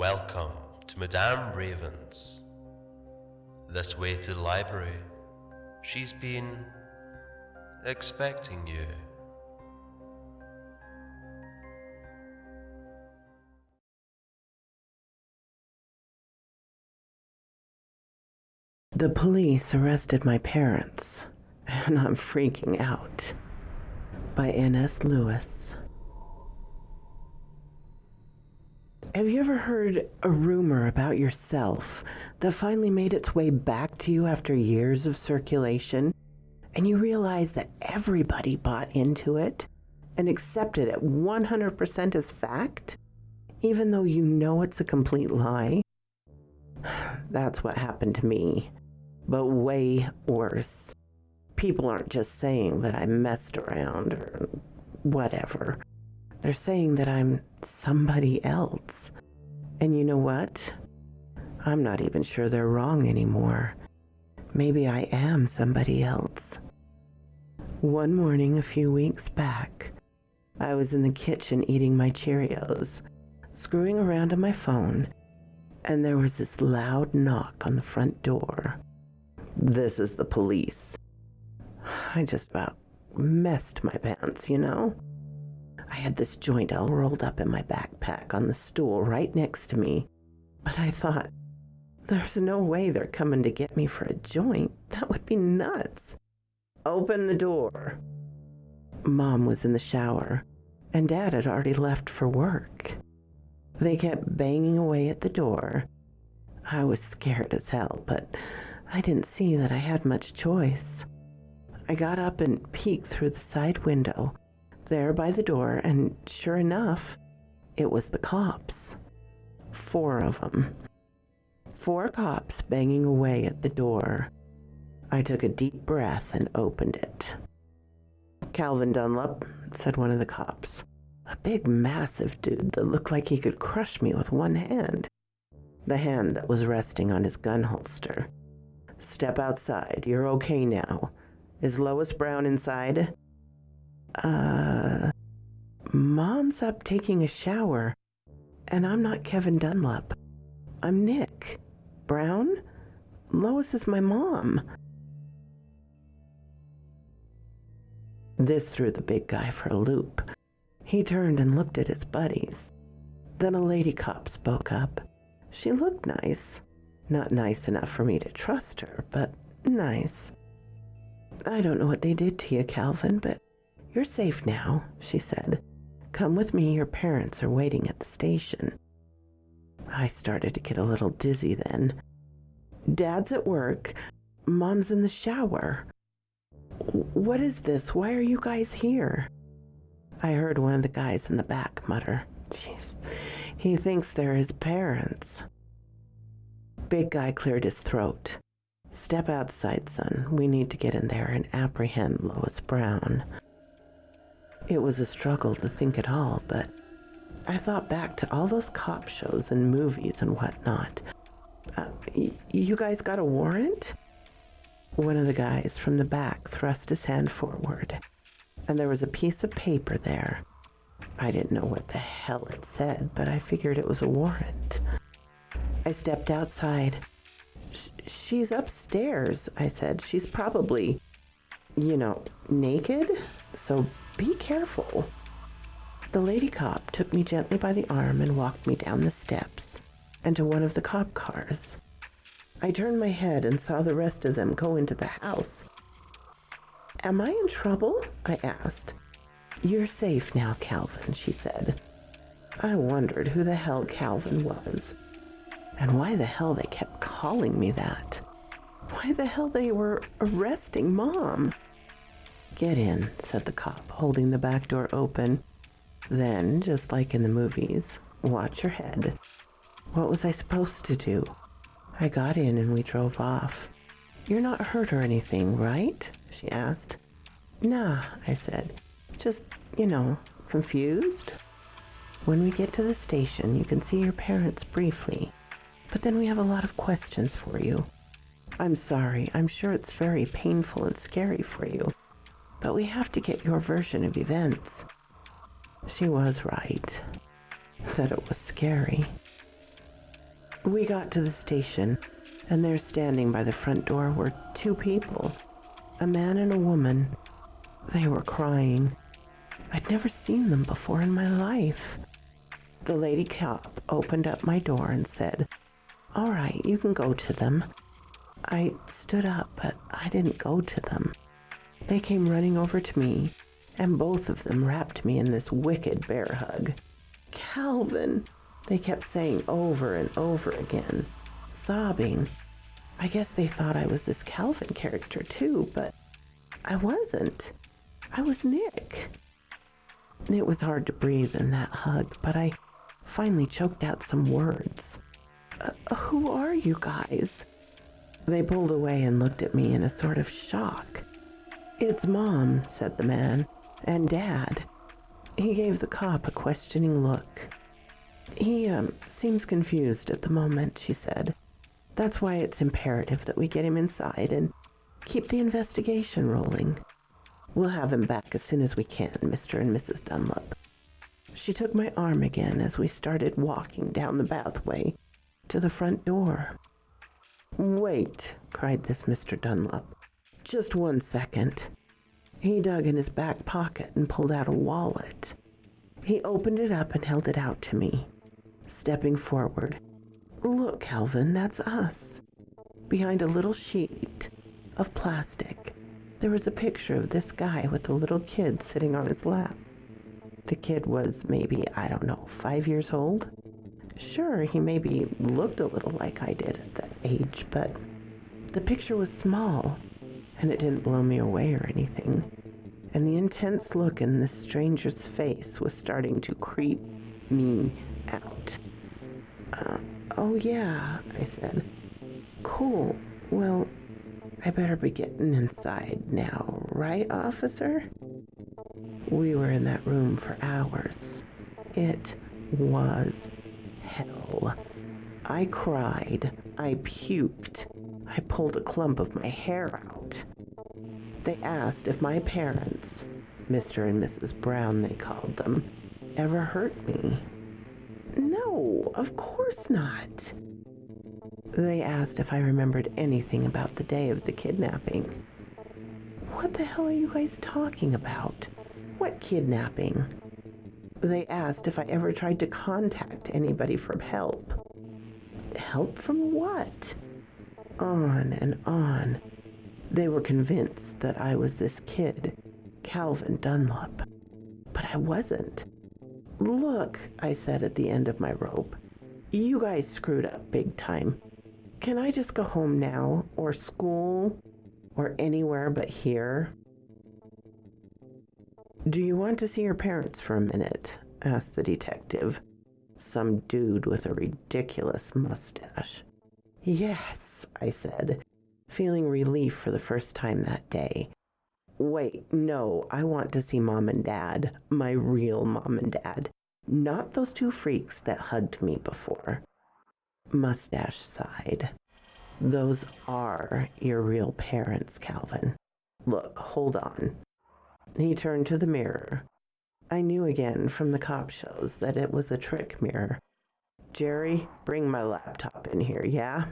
Welcome to Madame Raven's. This way to the library. She's been expecting you. The police arrested my parents, and I'm freaking out. By N.S. Lewis. Have you ever heard a rumor about yourself that finally made its way back to you after years of circulation, and you realize that everybody bought into it and accepted it 100% as fact, even though you know it's a complete lie? That's what happened to me, but way worse. People aren't just saying that I messed around or whatever. They're saying that I'm somebody else. And you know what? I'm not even sure they're wrong anymore. Maybe I am somebody else. One morning a few weeks back, I was in the kitchen eating my Cheerios, screwing around on my phone, and there was this loud knock on the front door. This is the police. I just about messed my pants, you know? I had this joint all rolled up in my backpack on the stool right next to me, but I thought, there's no way they're coming to get me for a joint. That would be nuts. Open the door. Mom was in the shower, and Dad had already left for work. They kept banging away at the door. I was scared as hell, but I didn't see that I had much choice. I got up and peeked through the side window, there by the door, and sure enough, it was the cops. 4 of them. 4 cops banging away at the door. I took a deep breath and opened it. "Calvin Dunlop," said one of the cops. A big, massive dude that looked like he could crush me with one hand. The hand that was resting on his gun holster. "Step outside. You're okay now. Is Lois Brown inside?" Mom's up taking a shower, and I'm not Kevin Dunlop. I'm Nick. Brown? Lois is my mom. This threw the big guy for a loop. He turned and looked at his buddies. Then a lady cop spoke up. She looked nice. Not nice enough for me to trust her, but nice. "I don't know what they did to you, Calvin, but you're safe now," she said. "Come with me, your parents are waiting at the station." I started to get a little dizzy then. Dad's at work. Mom's in the shower. What is this? Why are you guys here? I heard one of the guys in the back mutter, "Jeez, he thinks they're his parents." Big guy cleared his throat. "Step outside, son. We need to get in there and apprehend Lois Brown." It was a struggle to think at all, but I thought back to all those cop shows and movies and whatnot. You guys got a warrant?" One of the guys from the back thrust his hand forward, and there was a piece of paper there. I didn't know what the hell it said, but I figured it was a warrant. I stepped outside. "She's upstairs," I said. "She's probably, naked, so be careful." The lady cop took me gently by the arm and walked me down the steps and to one of the cop cars. I turned my head and saw the rest of them go into the house. "Am I in trouble?" I asked. "You're safe now, Calvin," she said. I wondered who the hell Calvin was, and why the hell they kept calling me that. Why the hell they were arresting Mom. "Get in," said the cop, holding the back door open. Then, just like in the movies, watch your head. What was I supposed to do? I got in and we drove off. "You're not hurt or anything, right?" she asked. "Nah," I said. "Just, confused." "When we get to the station, you can see your parents briefly. But then we have a lot of questions for you. I'm sorry, I'm sure it's very painful and scary for you. But we have to get your version of events." She was right. That it was scary. We got to the station, and there standing by the front door were two people, a man and a woman. They were crying. I'd never seen them before in my life. The lady cop opened up my door and said, "All right, you can go to them." I stood up, but I didn't go to them. They came running over to me, and both of them wrapped me in this wicked bear hug. "Calvin," they kept saying over and over again, sobbing. I guess they thought I was this Calvin character too, but I wasn't. I was Nick. It was hard to breathe in that hug, but I finally choked out some words. Who are you guys?" They pulled away and looked at me in a sort of shock. "It's Mom," said the man, "and Dad." He gave the cop a questioning look. He seems confused at the moment," she said. "That's why it's imperative that we get him inside and keep the investigation rolling. We'll have him back as soon as we can, Mr. and Mrs. Dunlop." She took my arm again as we started walking down the pathway to the front door. "Wait," cried this Mr. Dunlop. "Just 1 second." He dug in his back pocket and pulled out a wallet. He opened it up and held it out to me. Stepping forward, "Look, Calvin, that's us." Behind a little sheet of plastic, there was a picture of this guy with a little kid sitting on his lap. The kid was maybe, 5 years old. Sure, he maybe looked a little like I did at that age, but the picture was small, and it didn't blow me away or anything. And the intense look in this stranger's face was starting to creep me out. Oh yeah, I said. "Cool. Well, I better be getting inside now, right, officer?" We were in that room for hours. It was hell. I cried. I puked. I pulled a clump of my hair out. They asked if my parents, Mr. and Mrs. Brown they called them, ever hurt me. No, of course not. They asked if I remembered anything about the day of the kidnapping. What the hell are you guys talking about? What kidnapping? They asked if I ever tried to contact anybody for help. Help from what? On and on. They were convinced that I was this kid, Calvin Dunlop. But I wasn't. "Look," I said at the end of my rope, "you guys screwed up big time. Can I just go home now, or school, or anywhere but here?" "Do you want to see your parents for a minute?" asked the detective, some dude with a ridiculous mustache. "Yes," I said, feeling relief for the first time that day. "Wait, no, I want to see Mom and Dad, my real Mom and Dad, not those two freaks that hugged me before." Mustache sighed. "Those are your real parents, Calvin. Look, hold on." He turned to the mirror. I knew again from the cop shows that it was a trick mirror. "Jerry, bring my laptop in here, yeah?"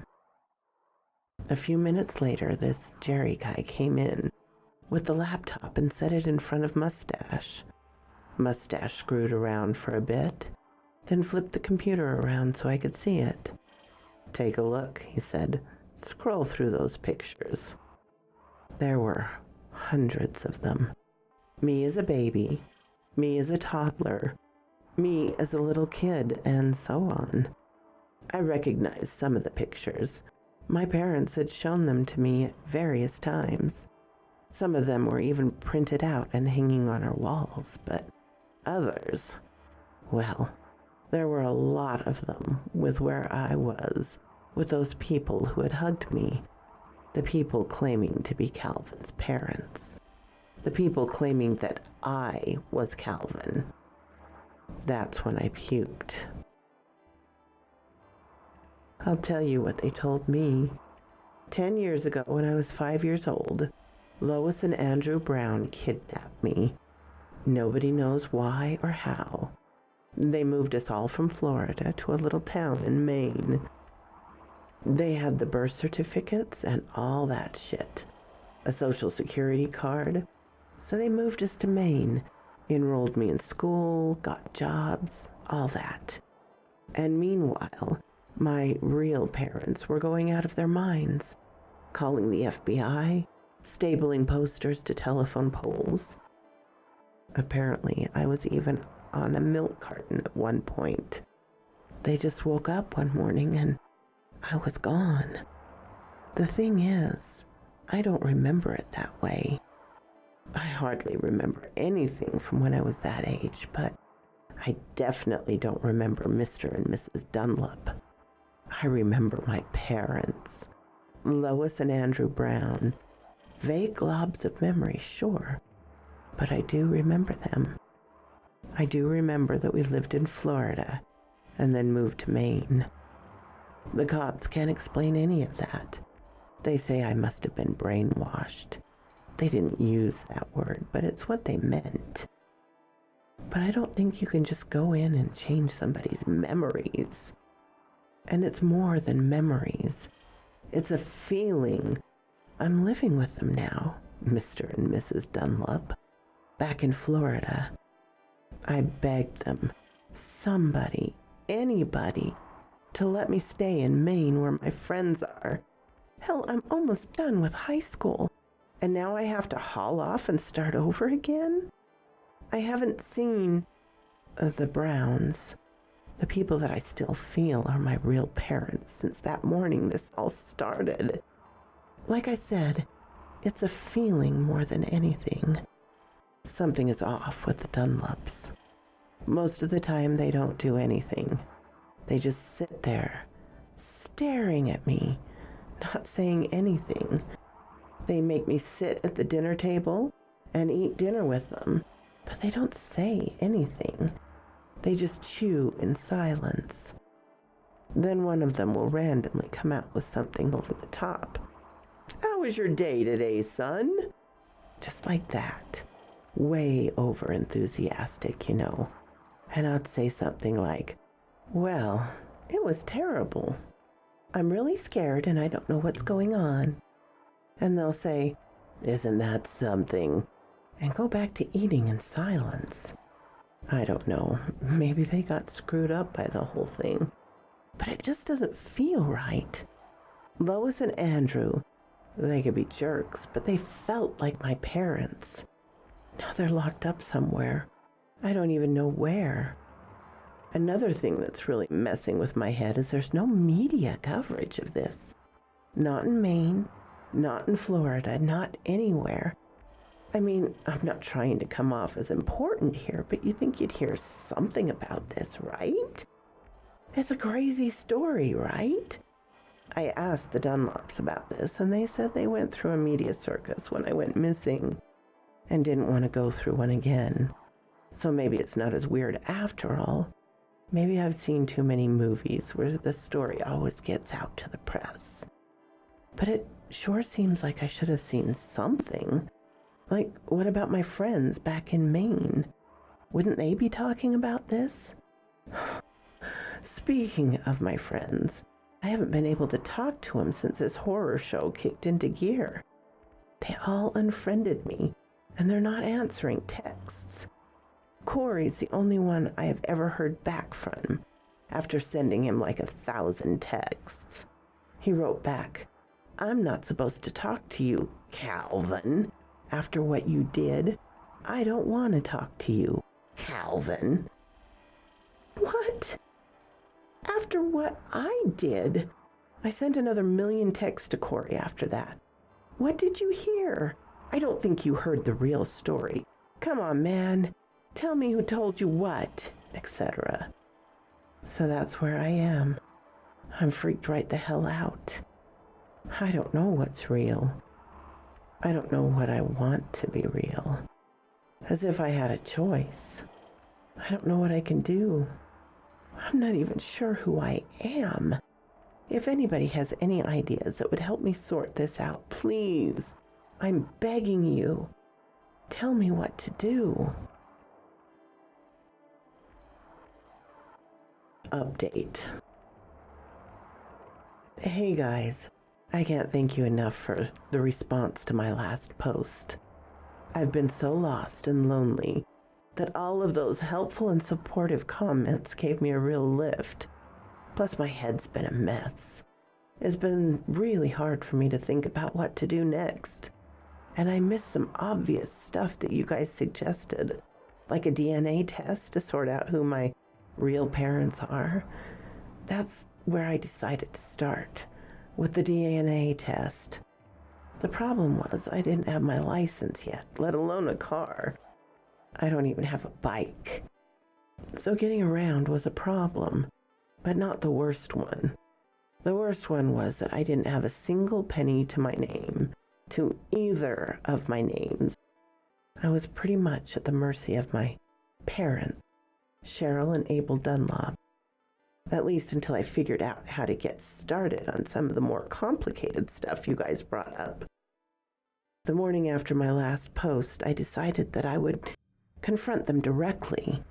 A few minutes later, this Jerry guy came in with the laptop and set it in front of Mustache. Mustache screwed around for a bit, then flipped the computer around so I could see it. "Take a look," he said. "Scroll through those pictures." There were hundreds of them. Me as a baby, me as a toddler, me as a little kid, and so on. I recognized some of the pictures. My parents had shown them to me at various times. Some of them were even printed out and hanging on our walls, but others, well, there were a lot of them with where I was, with those people who had hugged me, the people claiming to be Calvin's parents, the people claiming that I was Calvin. That's when I puked. I'll tell you what they told me. 10 years ago, when I was 5 years old, Lois and Andrew Brown kidnapped me. Nobody knows why or how. They moved us all from Florida to a little town in Maine. They had the birth certificates and all that shit. A social security card. So they moved us to Maine, enrolled me in school, got jobs, all that. And meanwhile, my real parents were going out of their minds, calling the FBI, stapling posters to telephone poles. Apparently, I was even on a milk carton at one point. They just woke up one morning and I was gone. The thing is, I don't remember it that way. I hardly remember anything from when I was that age, but I definitely don't remember Mr. and Mrs. Dunlop. I remember my parents, Lois and Andrew Brown. Vague globs of memory, sure, but I do remember them. I do remember that we lived in Florida and then moved to Maine. The cops can't explain any of that. They say I must have been brainwashed. They didn't use that word, but it's what they meant. But I don't think you can just go in and change somebody's memories. And it's more than memories. It's a feeling. I'm living with them now, Mr. and Mrs. Dunlop, back in Florida. I begged them, somebody, anybody, to let me stay in Maine where my friends are. Hell, I'm almost done with high school, and now I have to haul off and start over again? I haven't seen the Browns, the people that I still feel are my real parents, since that morning this all started. Like I said, it's a feeling more than anything. Something is off with the Dunlops. Most of the time they don't do anything. They just sit there, staring at me, not saying anything. They make me sit at the dinner table and eat dinner with them, but they don't say anything. They just chew in silence. Then one of them will randomly come out with something over the top. "How was your day today, son?" Just like that. Way over enthusiastic, you know. And I'd say something like, "Well, it was terrible. I'm really scared and I don't know what's going on." And they'll say, "Isn't that something?" And go back to eating in silence. I don't know. Maybe they got screwed up by the whole thing. But it just doesn't feel right. Lois and Andrew, they could be jerks, but they felt like my parents. Now they're locked up somewhere. I don't even know where. Another thing that's really messing with my head is there's no media coverage of this. Not in Maine, not in Florida, not anywhere. I mean, I'm not trying to come off as important here, but you think you'd hear something about this, right? It's a crazy story, right? I asked the Dunlops about this, and they said they went through a media circus when I went missing and didn't want to go through one again. So maybe it's not as weird after all. Maybe I've seen too many movies where the story always gets out to the press. But it sure seems like I should have seen something. Like, what about my friends back in Maine? Wouldn't they be talking about this? Speaking of my friends, I haven't been able to talk to them since this horror show kicked into gear. They all unfriended me, and they're not answering texts. Corey's the only one I have ever heard back from, after sending him like 1,000 texts. He wrote back, "I'm not supposed to talk to you, Calvin. After what you did, I don't want to talk to you, Calvin." What? After what I did? I sent another 1,000,000 texts to Corey after that. What did you hear? I don't think you heard the real story. Come on, man. Tell me who told you what, etc. So that's where I am. I'm freaked right the hell out. I don't know what's real. I don't know what I want to be real. As if I had a choice. I don't know what I can do. I'm not even sure who I am. If anybody has any ideas that would help me sort this out, please, I'm begging you, tell me what to do. Update. Hey guys, I can't thank you enough for the response to my last post. I've been so lost and lonely that all of those helpful and supportive comments gave me a real lift. Plus, my head's been a mess. It's been really hard for me to think about what to do next. And I missed some obvious stuff that you guys suggested, like a DNA test to sort out who my real parents are. That's where I decided to start, with the DNA test. The problem was I didn't have my license yet, let alone a car. I don't even have a bike. So getting around was a problem, but not the worst one. The worst one was that I didn't have a single penny to my name, to either of my names. I was pretty much at the mercy of my parents, Cheryl and Abel Dunlop, at least until I figured out how to get started on some of the more complicated stuff you guys brought up. The morning after my last post, I decided that I would confront them directly.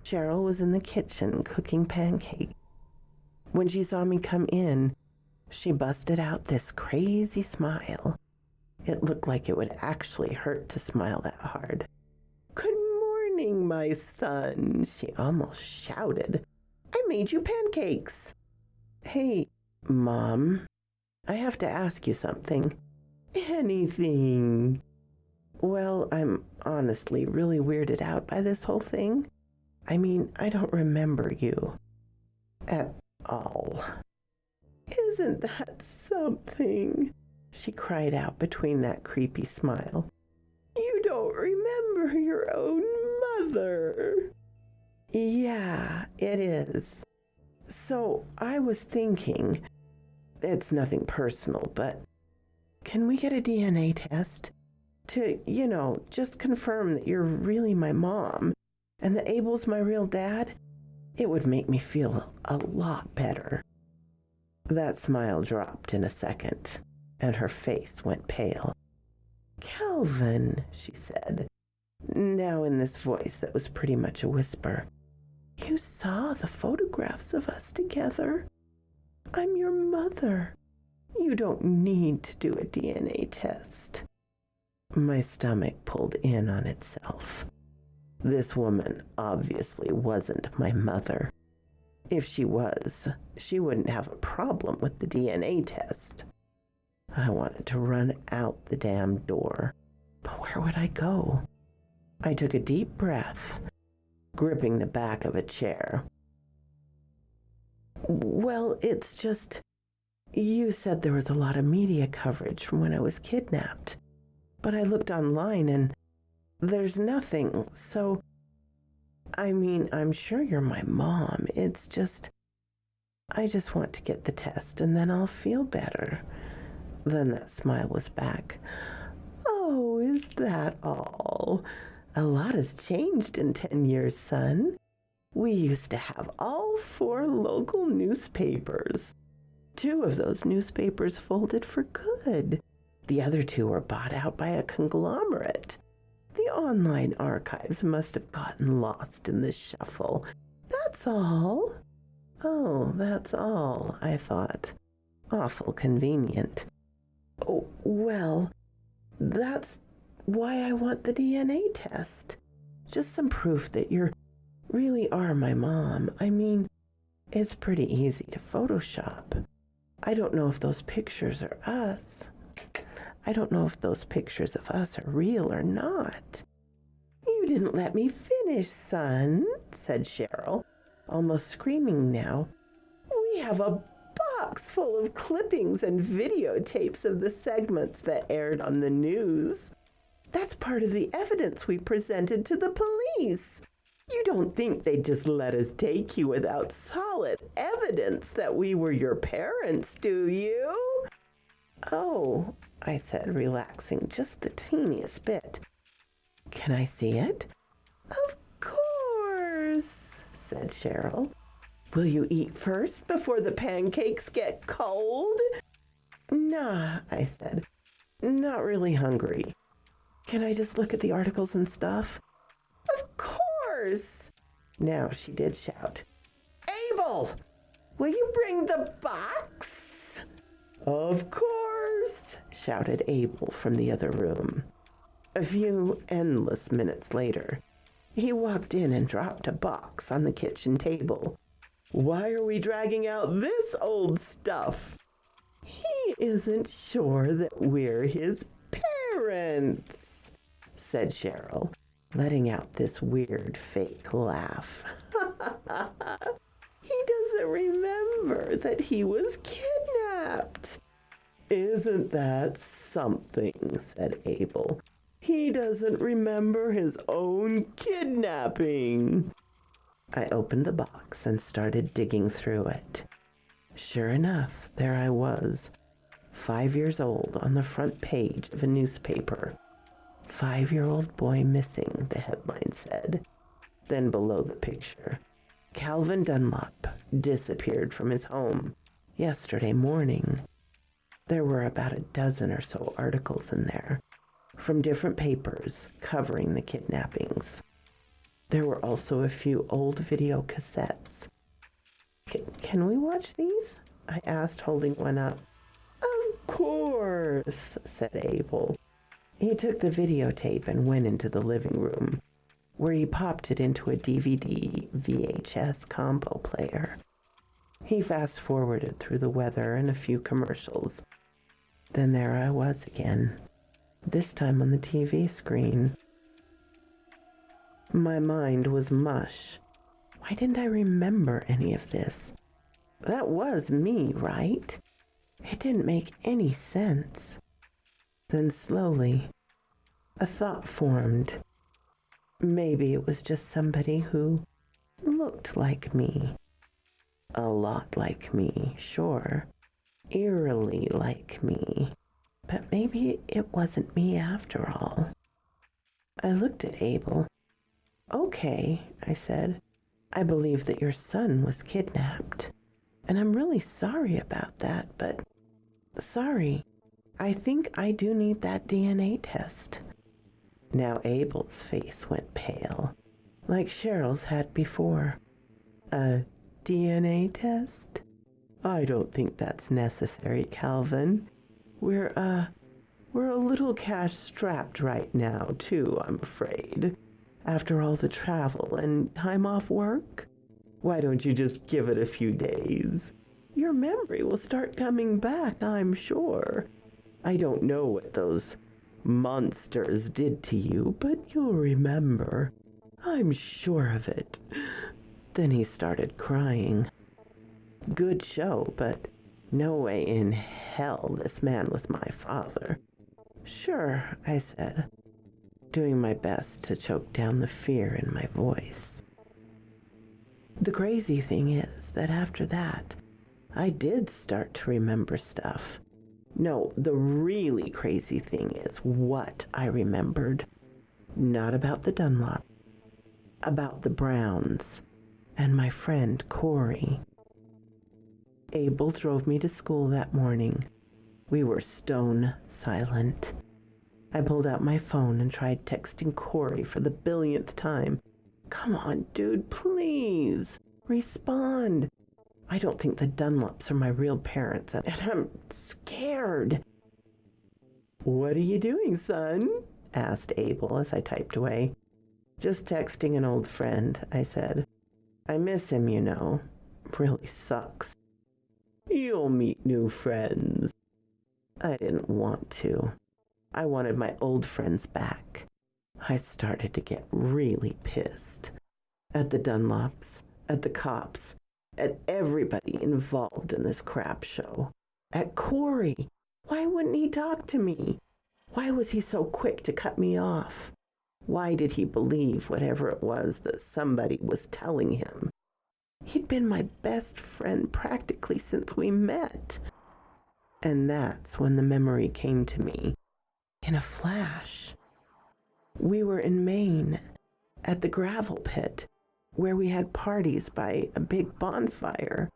Cheryl was in the kitchen cooking pancakes. When she saw me come in, she busted out this crazy smile. It looked like it would actually hurt to smile that hard. "Good morning, my son," she almost shouted. "I made you pancakes." "Hey, Mom, I have to ask you something." "Anything." "Well, I'm honestly really weirded out by this whole thing. I mean, I don't remember you at all." "Isn't that something?" she cried out between that creepy smile. "You don't remember your own mother." "Yeah, it is. So I was thinking, it's nothing personal, but can we get a DNA test to, just confirm that you're really my mom and that Abel's my real dad? It would make me feel a lot better." That smile dropped in a second, and her face went pale. "Calvin," she said, now in this voice that was pretty much a whisper, "you saw the photographs of us together. I'm your mother. You don't need to do a DNA test." My stomach pulled in on itself. This woman obviously wasn't my mother. If she was, she wouldn't have a problem with the DNA test. I wanted to run out the damn door, but where would I go? I took a deep breath, gripping the back of a chair. "Well, it's just, you said there was a lot of media coverage from when I was kidnapped, but I looked online and there's nothing, so, I mean, I'm sure you're my mom. It's just, I just want to get the test and then I'll feel better." Then that smile was back. "Oh, is that all? A lot has changed in 10 years, son. We used to have all 4 local newspapers. 2 of those newspapers folded for good. The other 2 were bought out by a conglomerate. The online archives must have gotten lost in the shuffle. That's all." "Oh, that's all," I thought. Awful convenient. "Oh, well, that's why I want the DNA test. Just some proof that you really are my mom. I mean, it's pretty easy to Photoshop. I don't know if those pictures are us. I don't know if those pictures of us are real or not." "You didn't let me finish, son," said Cheryl, almost screaming now. "We have a box full of clippings and videotapes of the segments that aired on the news. That's part of the evidence we presented to the police. You don't think they'd just let us take you without solid evidence that we were your parents, do you?" "Oh," I said, relaxing just the teeniest bit. "Can I see it?" "Of course," said Cheryl. "Will you eat first before the pancakes get cold?" "Nah," I said. "Not really hungry. Can I just look at the articles and stuff?" "Of course." Now she did shout, "Abel, will you bring the box?" "Of course!" shouted Abel from the other room. A few endless minutes later, he walked in and dropped a box on the kitchen table. "Why are we dragging out this old stuff?" "He isn't sure that we're his parents," said Cheryl, letting out this weird fake laugh. "He doesn't remember that he was kidnapped." "Isn't that something?" said Abel. "He doesn't remember his own kidnapping." I opened the box and started digging through it. Sure enough, there I was, 5 years old, on the front page of a newspaper. "5-year-old boy missing," the headline said. Then below the picture, "Calvin Dunlop disappeared from his home yesterday morning." There were about a dozen or so articles in there, from different papers covering the kidnappings. There were also a few old video cassettes. Can we watch these?" I asked, holding one up. "Of course," said Abel. He took the videotape and went into the living room, where he popped it into a DVD VHS combo player. He fast-forwarded through the weather and a few commercials. Then there I was again, this time on the TV screen. My mind was mush. Why didn't I remember any of this? That was me, right? It didn't make any sense. Then slowly, a thought formed. Maybe it was just somebody who looked like me. A lot like me, sure. Eerily like me. But maybe it wasn't me after all. I looked at Abel. "Okay," I said. "I believe that your son was kidnapped. And I'm really sorry about that, but sorry. I think I do need that DNA test." Now Abel's face went pale, like Cheryl's had before. "A DNA test? I don't think that's necessary, Calvin. We're a little cash-strapped right now, too, I'm afraid. After all the travel and time off work? Why don't you just give it a few days? Your memory will start coming back, I'm sure. I don't know what those monsters did to you, but you'll remember. I'm sure of it." Then he started crying. Good show, but no way in hell this man was my father. "Sure," I said, doing my best to choke down the fear in my voice. The crazy thing is that after that, I did start to remember stuff. No, the really crazy thing is what I remembered. Not about the Dunlop, about the Browns and my friend Corey. Abel drove me to school that morning. We were stone silent. I pulled out my phone and tried texting Corey for the billionth time. "Come on, dude, please. Respond. I don't think the Dunlops are my real parents, and I'm scared." "What are you doing, son?" asked Abel as I typed away. "Just texting an old friend," I said. "I miss him, you know. Really sucks." "You'll meet new friends." I didn't want to. I wanted my old friends back. I started to get really pissed. At the Dunlops, at the cops, at everybody involved in this crap show. At Corey. Why wouldn't he talk to me? Why was he so quick to cut me off? Why did he believe whatever it was that somebody was telling him? He'd been my best friend practically since we met. And that's when the memory came to me, in a flash. We were in Maine, at the gravel pit, where we had parties by a big bonfire.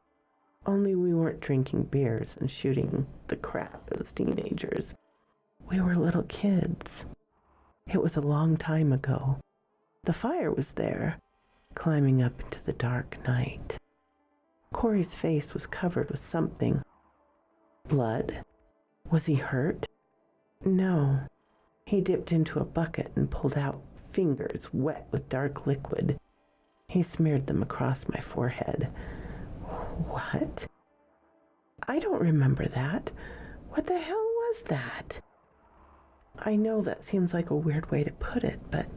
Only we weren't drinking beers and shooting the crap as teenagers. We were little kids. It was a long time ago. The fire was there, climbing up into the dark night. Corey's face was covered with something. Blood? Was he hurt? No. He dipped into a bucket and pulled out fingers wet with dark liquid. He smeared them across my forehead. What? I don't remember that. What the hell was that? I know that seems like a weird way to put it, but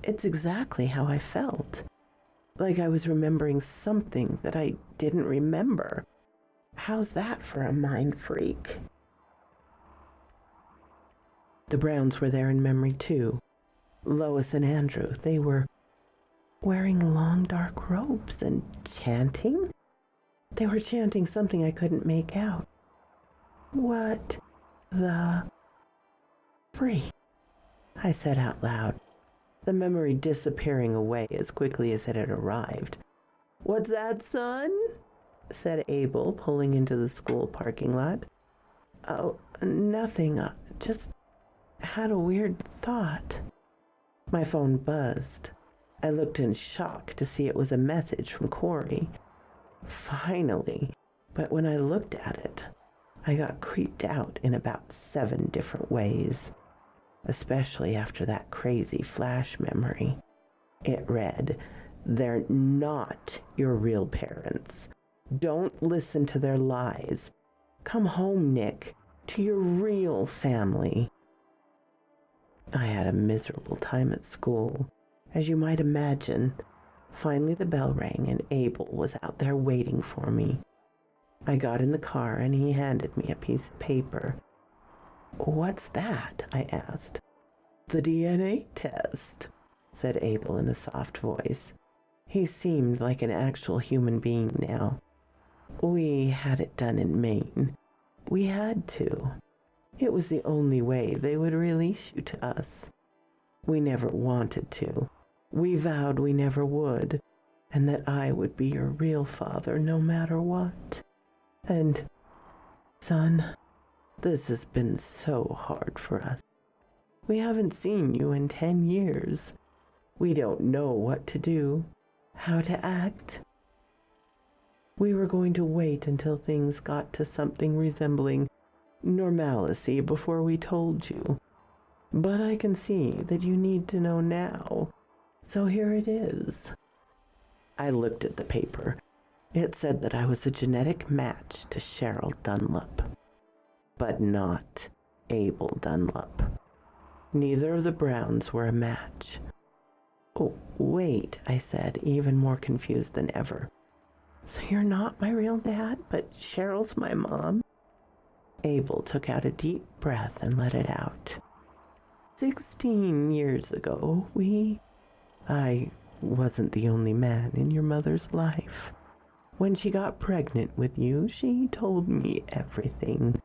it's exactly how I felt. Like I was remembering something that I didn't remember. How's that for a mind freak? The Browns were there in memory too. Lois and Andrew, they were wearing long dark robes and chanting? They were chanting something I couldn't make out. What the freak? I said out loud, the memory disappearing away as quickly as it had arrived. What's that, son? Said Abel, pulling into the school parking lot. Oh, nothing. Just had a weird thought. My phone buzzed. I looked in shock to see it was a message from Corey. Finally, but when I looked at it, I got creeped out in about 7 different ways, especially after that crazy flash memory. It read, "They're not your real parents. Don't listen to their lies. Come home, Nick, to your real family." I had a miserable time at school, as you might imagine. Finally the bell rang and Abel was out there waiting for me. I got in the car and he handed me a piece of paper. "What's that?" I asked. "The DNA test," said Abel in a soft voice. He seemed like an actual human being now. "We had it done in Maine. We had to. It was the only way they would release you to us. We never wanted to. We vowed we never would, and that I would be your real father no matter what. And, son, this has been so hard for us. We haven't seen you in 10 years. We don't know what to do, how to act. We were going to wait until things got to something resembling normalcy before we told you. But I can see that you need to know now, so here it is." I looked at the paper. It said that I was a genetic match to Cheryl Dunlop, but not Abel Dunlop. Neither of the Browns were a match. "Oh, wait," I said, even more confused than ever. "So you're not my real dad, but Cheryl's my mom?" Abel took out a deep breath and let it out. 16 years ago, I wasn't the only man in your mother's life. When she got pregnant with you, she told me everything,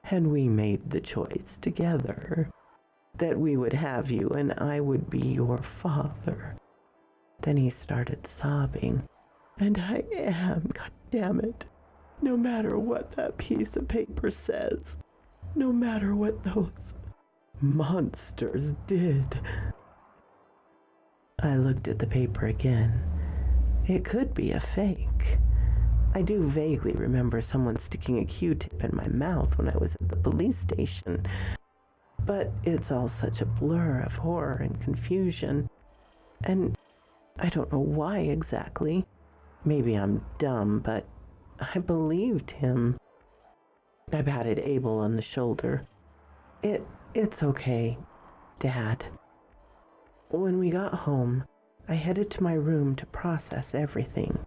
and we made the choice together that we would have you and I would be your father." Then he started sobbing. "And I am, goddammit, no matter what that piece of paper says, no matter what those monsters did." I looked at the paper again. It could be a fake. I do vaguely remember someone sticking a Q-tip in my mouth when I was at the police station, but it's all such a blur of horror and confusion, and I don't know why exactly. Maybe I'm dumb, but I believed him. I patted Abel on the shoulder. It's okay, Dad." When we got home, I headed to my room to process everything.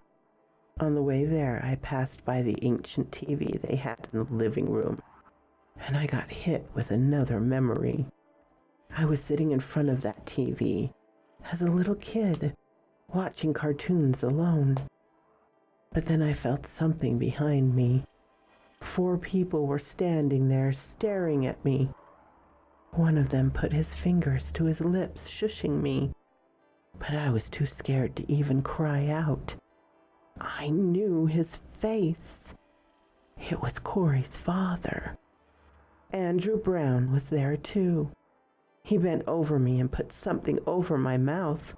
On the way there, I passed by the ancient TV they had in the living room, and I got hit with another memory. I was sitting in front of that TV as a little kid, watching cartoons alone. But then I felt something behind me. 4 people were standing there staring at me. One of them put his fingers to his lips, shushing me, but I was too scared to even cry out. I knew his face. It was Corey's father. Andrew Brown was there too. He bent over me and put something over my mouth.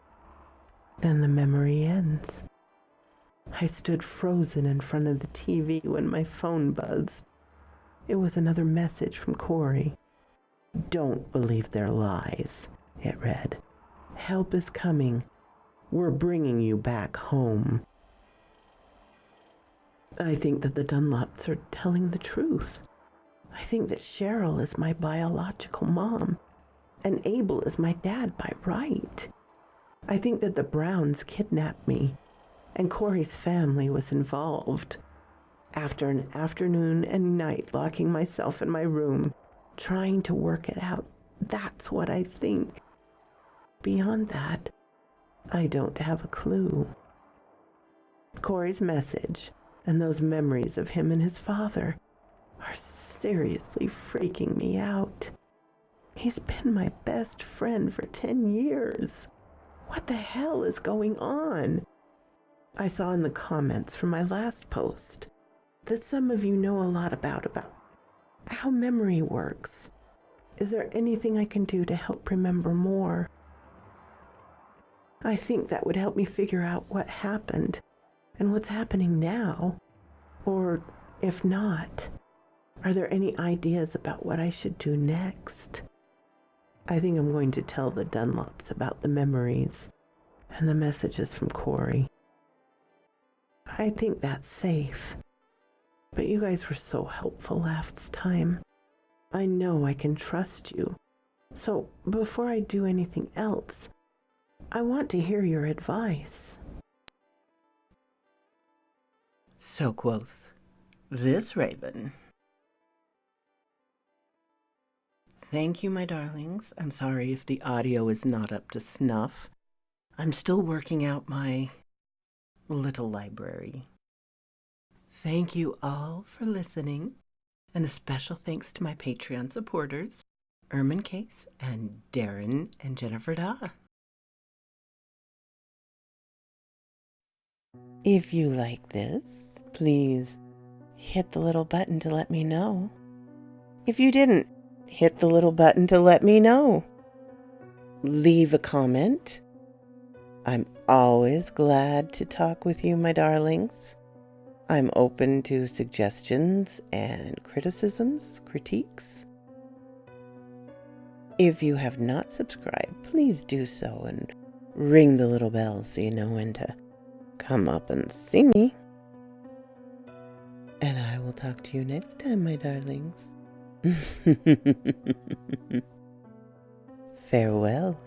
Then the memory ends. I stood frozen in front of the TV when my phone buzzed. It was another message from Corey. "Don't believe their lies," it read. "Help is coming. We're bringing you back home." I think that the Dunlops are telling the truth. I think that Cheryl is my biological mom, and Abel is my dad by right. I think that the Browns kidnapped me, and Corey's family was involved. After an afternoon and night locking myself in my room, trying to work it out, that's what I think. Beyond that, I don't have a clue. Corey's message and those memories of him and his father are seriously freaking me out. He's been my best friend for 10 years. What the hell is going on? I saw in the comments from my last post that some of you know a lot about how memory works. Is there anything I can do to help remember more? I think that would help me figure out what happened and what's happening now. Or if not, are there any ideas about what I should do next? I think I'm going to tell the Dunlops about the memories and the messages from Corey. I think that's safe. But you guys were so helpful last time. I know I can trust you. So before I do anything else, I want to hear your advice. So quoth this raven. Thank you, my darlings. I'm sorry if the audio is not up to snuff. I'm still working out my little library. Thank you all for listening, and a special thanks to my Patreon supporters, Ermin Case and Darren and Jennifer Da. If you like this, please hit the little button to let me know. If you didn't, hit the little button to let me know. Leave a comment. I'm always glad to talk with you, my darlings. I'm open to suggestions and criticisms, critiques. If you have not subscribed, please do so and ring the little bell so you know when to come up and see me. And I will talk to you next time, my darlings. Farewell.